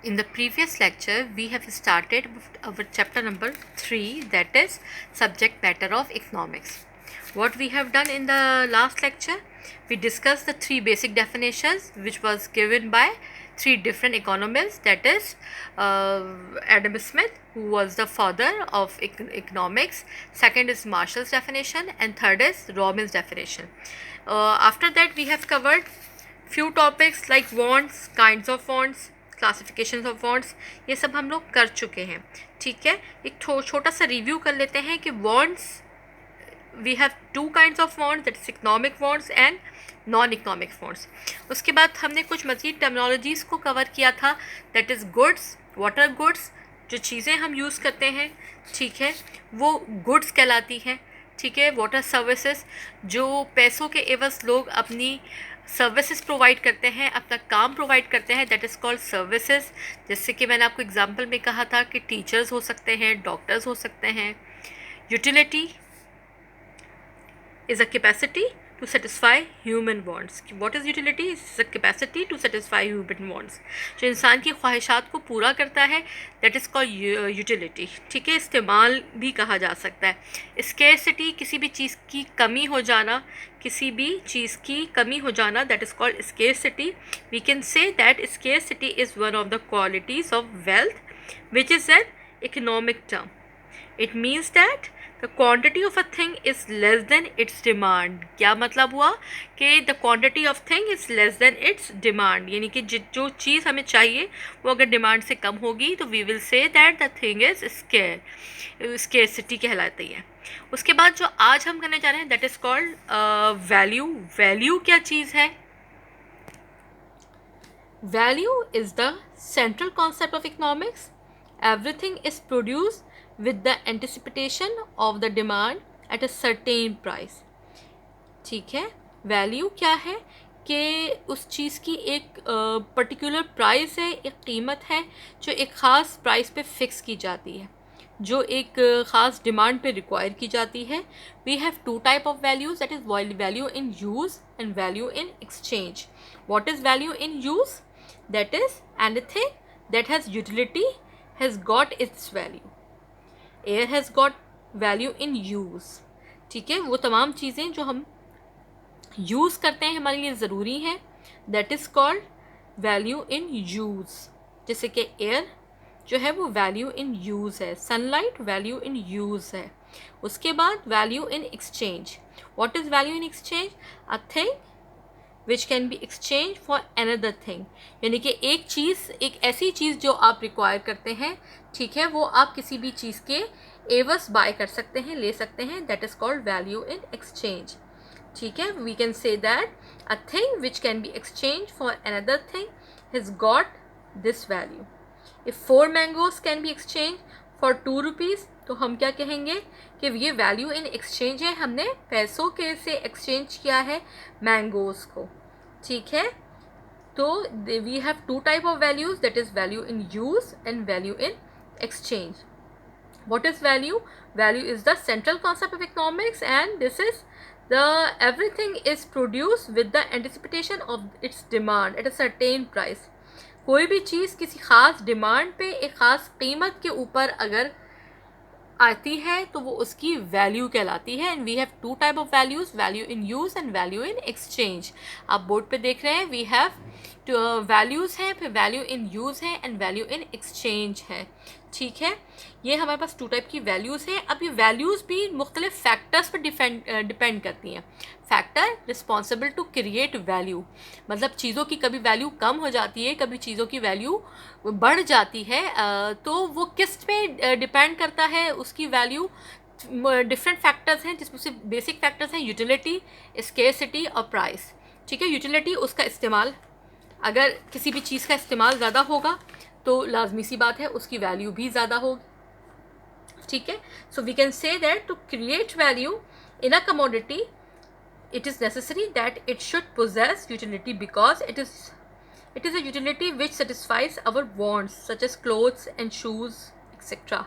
In the previous lecture, we have started with our chapter number 3, that is subject matter of economics. What we have done in the last lecture, we discussed the 3 basic definitions which was given by 3 different economists, that is Adam Smith, who was the father of economics, second is Marshall's definition, and third is Robbins' definition. After that, we have covered few topics like wants, kinds of wants, classification of wants, ये सब हम लोग कर चुके हैं. ठीक है, एक छोटा सा रिव्यू कर लेते हैं कि wants, we have 2 kinds of wants, that is economic wants and non economic wants. उसके बाद हमने कुछ मज़ीद टर्मिनोलॉजीज़ को कवर किया था, that is goods, water goods, जो चीज़ें हम यूज़ करते हैं, ठीक है, वो गुड्स कहलाती हैं. ठीक है, वाटर सर्विसेज, जो पैसों के एवज लोग अपनी सर्विसेज प्रोवाइड करते हैं, अपना काम प्रोवाइड करते हैं, दैट इज़ कॉल्ड सर्विसेज. जैसे कि मैंने आपको एग्जांपल में कहा था कि टीचर्स हो सकते हैं, डॉक्टर्स हो सकते हैं. Utility is a capacity to satisfy human wants. What is utility? Is a capacity to satisfy human wants. जो इंसान की ख्वाहिशात को पूरा करता है, दैट इज़ कॉल्ड यूटिलिटी. ठीक है, इस्तेमाल भी कहा जा सकता है. स्केर्सिटी, किसी भी चीज़ की कमी हो जाना, किसी भी चीज़ की कमी हो जाना, that is called scarcity. We can say that scarcity is one of the qualities of wealth which is an economic term. It means that the quantity of a thing is less than its demand. क्या मतलब हुआ कि the quantity of thing is less than its demand, यानी कि जो चीज़ हमें चाहिए वो अगर डिमांड से कम होगी तो we will say that the thing is scarcity कहलाती है. उसके बाद जो आज हम करने जा रहे हैं, that is called value. Value क्या चीज़ है? Value is the central concept of economics. Everything is produce with the anticipation of the demand at a certain price. ठीक है, वैल्यू क्या है कि उस चीज़ की एक पर्टिकुलर प्राइस है, एक कीमत है जो एक ख़ास प्राइस पे फिक्स की जाती है, जो एक ख़ास डिमांड पे रिक्वायर की जाती है. We have 2 type of values, that is value in use and value in exchange. What is value in use? That is anything that has utility has got its value. Air has got value in use. ठीक है, वो तमाम चीज़ें जो हम use करते हैं हमारे लिए ज़रूरी हैं, that is called value in use. जैसे कि एयर जो है वो वैल्यू इन यूज़ है, सनलाइट वैल्यू इन यूज़ है. उसके बाद value in exchange. What is value in exchange? A thing which can be exchange for another thing. यानी कि एक चीज़, एक ऐसी चीज़ जो आप रिक्वायर करते हैं, ठीक है, वो आप किसी भी चीज़ के एवज बाय कर सकते हैं, ले सकते हैं, that is called value in exchange. ठीक है, we can say that a thing which can be exchange for another thing has got this value. If 4 mangoes can be exchange for 2 rupees, तो हम क्या कहेंगे कि ये वैल्यू इन एक्सचेंज है, हमने पैसों के से एक्सचेंज किया है मैंगोज़ को. ठीक है, तो we have 2 type of values, that is value in use and value in exchange. What is value? Value is the central concept of economics, and this is the everything is produced with the anticipation of its demand at a certain price. कोई भी चीज़ किसी ख़ास demand पे एक ख़ास कीमत के ऊपर अगर आती है तो वो उसकी वैल्यू कहलाती है. And we have 2 type of values, value in use and value in exchange. आप बोर्ड पे देख रहे हैं, वी हैव वैल्यूज़ हैं, फिर वैल्यू इन यूज़ है एंड वैल्यू इन एक्सचेंज है. ठीक है, ये हमारे पास 2 टाइप की वैल्यूज़ हैं. अब ये वैल्यूज़ भी मुख्तलिफ फैक्टर्स पर डिपेंड करती हैं. Factor responsible to create value, मतलब चीज़ों की कभी वैल्यू कम हो जाती है, कभी चीज़ों की वैल्यू बढ़ जाती है, तो वो किस पे डिपेंड करता है उसकी वैल्यू. डिफरेंट फैक्टर्स हैं, जिसमें से बेसिक फैक्टर्स हैं यूटिलिटी, स्केर्सिटी और प्राइस. ठीक है, यूटिलिटी उसका इस्तेमाल, अगर किसी भी चीज़ का इस्तेमाल ज़्यादा होगा तो लाजमी सी बात है उसकी वैल्यू भी ज़्यादा होगी. ठीक है, so we can say that to create value in a commodity it is necessary that it should possess utility because it is a utility which satisfies our wants such as clothes and shoes etc.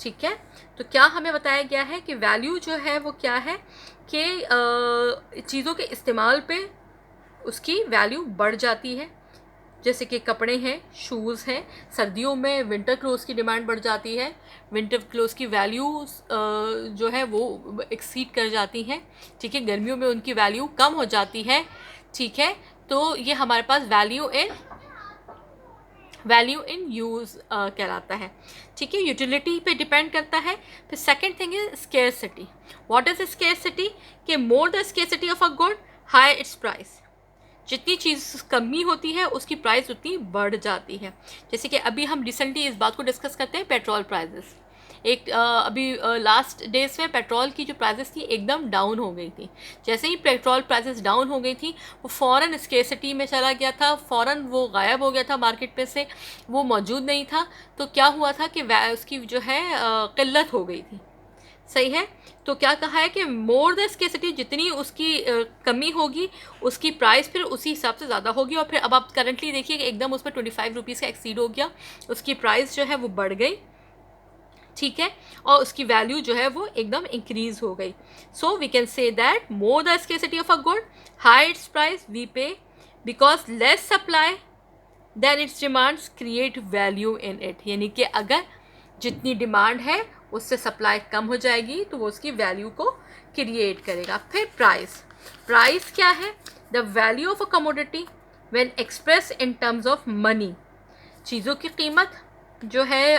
ठीक है, तो क्या हमें बताया गया है कि value जो है वो क्या है कि चीज़ों के इस्तेमाल पे उसकी वैल्यू बढ़ जाती है. जैसे कि कपड़े हैं, शूज़ हैं, सर्दियों में विंटर क्लोथ्स की डिमांड बढ़ जाती है, विंटर क्लोथ्स की वैल्यू जो है वो एक्सीड कर जाती हैं, ठीक है, गर्मियों में उनकी वैल्यू कम हो जाती है, ठीक है। तो ये हमारे पास वैल्यू इन यूज़ कहलाता है, ठीक है, यूटिलिटी पे डिपेंड करता है। फिर second thing is scarcity. What is scarcity? कि more the scarcity of a good high its price. जितनी चीज़ कमी होती है उसकी प्राइस उतनी बढ़ जाती है। जैसे कि अभी हम रिसेंटली इस बात को डिस्कस करते हैं, पेट्रोल प्राइजेस। अभी लास्ट डेज में पेट्रोल की जो प्राइजेस थी एकदम डाउन हो गई थी। जैसे ही पेट्रोल प्राइजेस डाउन हो गई थी वो फ़ौरन स्केर्सिटी में चला गया था, फ़ौरन वो गायब हो गया था मार्केट पे से, वो मौजूद नहीं था। तो क्या हुआ था कि उसकी जो है किल्लत हो गई थी, सही है। तो क्या कहा है कि मोर द स्केर्सिटी, जितनी उसकी कमी होगी उसकी प्राइस फिर उसी हिसाब से ज़्यादा होगी। और फिर अब आप करंटली देखिए कि एकदम उसमें 25 रुपीज़ का एक्सीड हो गया, उसकी प्राइस जो है वो बढ़ गई, ठीक है, और उसकी वैल्यू जो है वो एकदम इंक्रीज हो गई। So we can say that more the scarcity of a good high its price we pay, because less supply than its demands create value in it. यानी कि अगर जितनी डिमांड है उससे सप्लाई कम हो जाएगी तो वो उसकी वैल्यू को क्रिएट करेगा। फिर प्राइस क्या है? The value of a commodity when express in terms of money. चीज़ों की कीमत जो है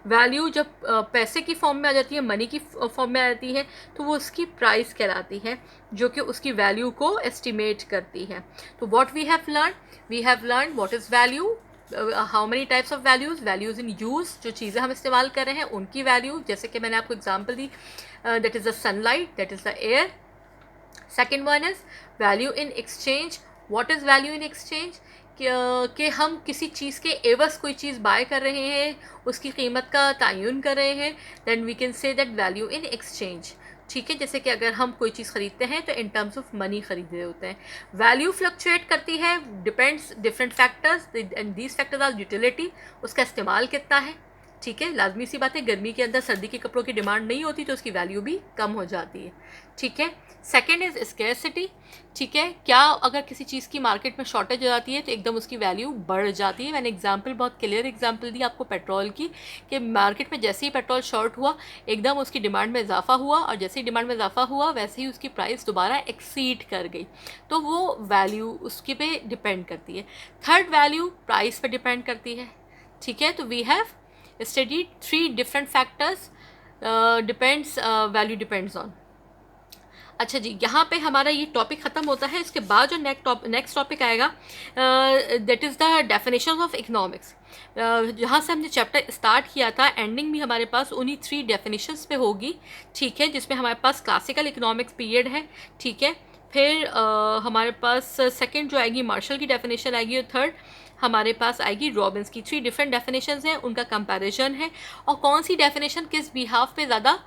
वैल्यू जब पैसे की फॉर्म में आ जाती है, मनी की फॉर्म में आ जाती है, तो वो उसकी प्राइस कहलाती है, जो कि उसकी वैल्यू को एस्टिमेट करती है। तो what we have learn what is value, how many types of values in use, जो चीज़ें हम इस्तेमाल कर रहे हैं उनकी वैल्यू, जैसे कि मैंने आपको example the, that is the sunlight, that is the air. Second one is value in exchange. What is value in exchange? कि हम किसी चीज़ के एवज़ कोई चीज़ बाय कर रहे हैं, उसकी कीमत का तयन कर रहे हैं, then we can say that value in exchange, ठीक है। जैसे कि अगर हम कोई चीज़ ख़रीदते हैं तो इन टर्म्स ऑफ मनी ख़रीद रहे होते हैं। वैल्यू फ्लक्चुएट करती है, depends different factors, and these factors are utility, उसका इस्तेमाल कितना है, ठीक है। लाजमी सी बात है, गर्मी के अंदर सर्दी के कपड़ों की डिमांड नहीं होती तो उसकी वैल्यू भी कम हो जाती है, ठीक है। सेकेंड इज़ स्कैरसिटी, ठीक है। क्या अगर किसी चीज़ की मार्केट में शॉर्टेज हो जाती है तो एकदम उसकी वैल्यू बढ़ जाती है। मैंने एग्जांपल, बहुत क्लियर एग्जांपल दी आपको पेट्रोल की, कि मार्केट में जैसे ही पेट्रोल शॉर्ट हुआ एकदम उसकी डिमांड में इजाफा हुआ, और जैसे ही डिमांड में इजाफा हुआ वैसे ही उसकी प्राइस दोबारा एक्सीड कर गई। तो वो वैल्यू उसके पे डिपेंड करती है। थर्ड वैल्यू प्राइस पे डिपेंड करती है, ठीक है। तो we have studied 3 different factors depends, value depends on. अच्छा जी, यहाँ पे हमारा ये टॉपिक ख़त्म होता है। इसके बाद जो नेक्स्ट टॉपिक आएगा that is the definition of economics. जहाँ से हमने चैप्टर स्टार्ट किया था, एंडिंग भी हमारे पास उन्हीं 3 डेफिनेशंस पे होगी, ठीक है, जिसमें हमारे पास क्लासिकल इकोनॉमिक्स पीरियड है, ठीक है। फिर हमारे पास सेकंड जो आएगी मार्शल की डेफिनेशन आएगी, और थर्ड हमारे पास आएगी रॉबिन्स की। 3 डिफरेंट डेफिनेशंस हैं, उनका कंपैरिजन है, और कौन सी डेफिनेशन किस बिहाफ पे ज़्यादा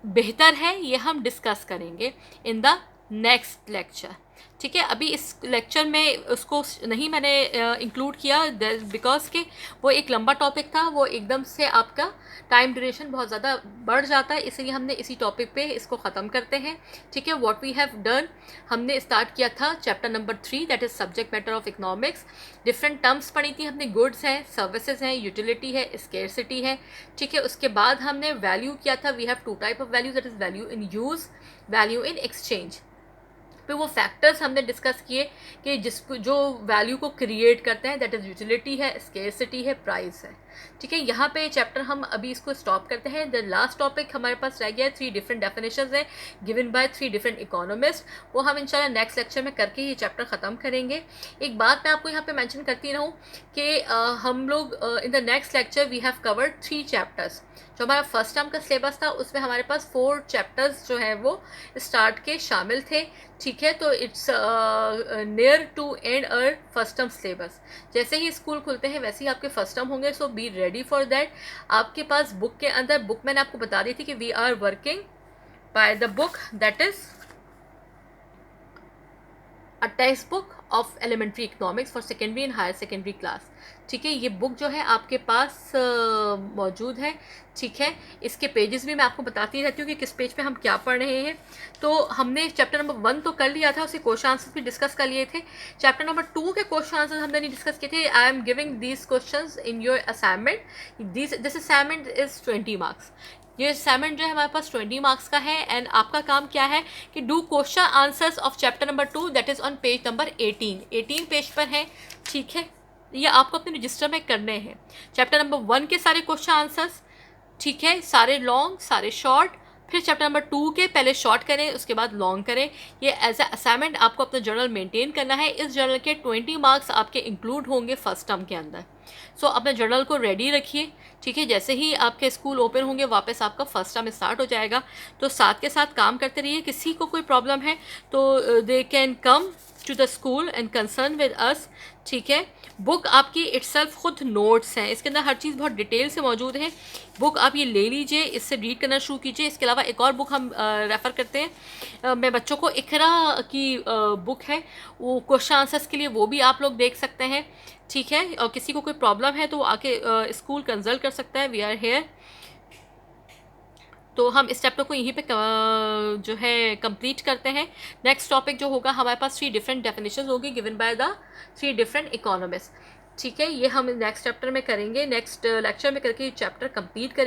बेहतर है ये हम डिस्कस करेंगे इन द नेक्स्ट लेक्चर, ठीक है। अभी इस लेक्चर में उसको नहीं मैंने इंक्लूड किया बिकॉज के वो एक लंबा टॉपिक था, वो एकदम से आपका टाइम ड्यूरेशन बहुत ज़्यादा बढ़ जाता है, इसलिए हमने इसी टॉपिक पे इसको ख़त्म करते हैं, ठीक है। व्हाट वी हैव डन, हमने स्टार्ट किया था chapter number 3 that is subject matter of economics. Different terms पढ़ी थी हमने, गुड्स हैं, सर्विसेज हैं, यूटिलिटी है, स्केर्सिटी है, ठीक है। उसके बाद हमने वैल्यू किया था, we have 2 type of values, that is value in use, value in exchange. फिर वो फैक्टर्स हमने डिस्कस किए कि जिसको जो वैल्यू को क्रिएट करते हैं, दैट इज़ यूटिलिटी है, स्केर्सिटी है, प्राइस है, ठीक है। यहाँ पे चैप्टर हम अभी इसको स्टॉप करते हैं। द लास्ट टॉपिक हमारे पास रह गया है, 3 डिफरेंट डेफिनेशंस हैं गिवन बाय 3 डिफरेंट इकोनॉमिस्ट, वो हम इंशाल्लाह नेक्स्ट लेक्चर में करके ये चैप्टर ख़त्म करेंगे। एक बात मैं आपको यहाँ पे मेंशन करती रहूँ कि हम लोग in the next lecture we have covered 3 chapters. जो हमारा फर्स्ट टर्म का सिलेबस था उसमें हमारे पास 4 चैप्टर्स जो हैं वो स्टार्ट के शामिल थे, ठीक है। तो it's near to end our first term syllabus. जैसे ही स्कूल खुलते हैं वैसे ही आपके फर्स्ट टर्म होंगे, सो बी रेडी फॉर दैट। आपके पास बुक के अंदर, बुक मैंने आपको बता दी थी कि we are working by the book that is a text book of elementary economics for secondary and higher secondary class. ठीक है, ये बुक जो है आपके पास मौजूद है। ठीक है, इसके पेजेस भी मैं आपको बताती रहती हूँ कि किस पेज पे हम क्या पढ़ रहे हैं। तो हमने चैप्टर नंबर 1 तो कर लिया था, उसके क्वेश्चन आंसर्स भी डिस्कस कर लिए थे। चैप्टर नंबर 2 के क्वेश्चन आंसर्स हमने नहीं डिस्कस किए थे। I am giving these questions in your assignment. This assignment is 20 marks. ये असाइनमेंट जो है हमारे पास 20 मार्क्स का है एंड आपका काम क्या है कि do question answers of chapter number 2 that is on page number 18 page पर है। ठीक है, ये आपको अपने रजिस्टर में करने हैं। चैप्टर नंबर 1 के सारे क्वेश्चन आंसर्स, ठीक है, सारे लॉन्ग सारे शॉर्ट, फिर चैप्टर नंबर 2 के पहले शॉर्ट करें उसके बाद लॉन्ग करें। ये एज ए असाइनमेंट आपको अपना जर्नल मेंटेन करना है। इस जर्नल के 20 मार्क्स आपके इंक्लूड होंगे फर्स्ट टर्म के अंदर। सो अपने जर्नल को रेडी रखिए। ठीक है, जैसे ही आपके स्कूल ओपन होंगे वापस आपका फर्स्ट टर्म स्टार्ट हो जाएगा। तो साथ के साथ काम करते रहिए। किसी को कोई प्रॉब्लम है तो they can come to the school and concern with us. ठीक है, बुक आपकी इटसेल्फ खुद नोट्स हैं, इसके अंदर हर चीज़ बहुत डिटेल से मौजूद है। बुक आप ये ले लीजिए, इससे रीड करना शुरू कीजिए। इसके अलावा एक और बुक हम रेफ़र करते हैं, मैं बच्चों को इकरा की बुक है, वो क्वेश्चन आंसर्स के लिए, वो भी आप लोग देख सकते हैं। ठीक है, और किसी को कोई प्रॉब्लम है तो आके स्कूल कंसल्ट कर सकता है। We are here. तो हम इस चैप्टर को यहीं पे जो है कंप्लीट करते हैं। नेक्स्ट टॉपिक जो होगा हमारे पास 3 डिफरेंट डेफिनेशंस होगी given by the 3 different economist. ठीक है, ये हम नेक्स्ट चैप्टर में करेंगे, नेक्स्ट लेक्चर में करके ये चैप्टर कंप्लीट करेंगे।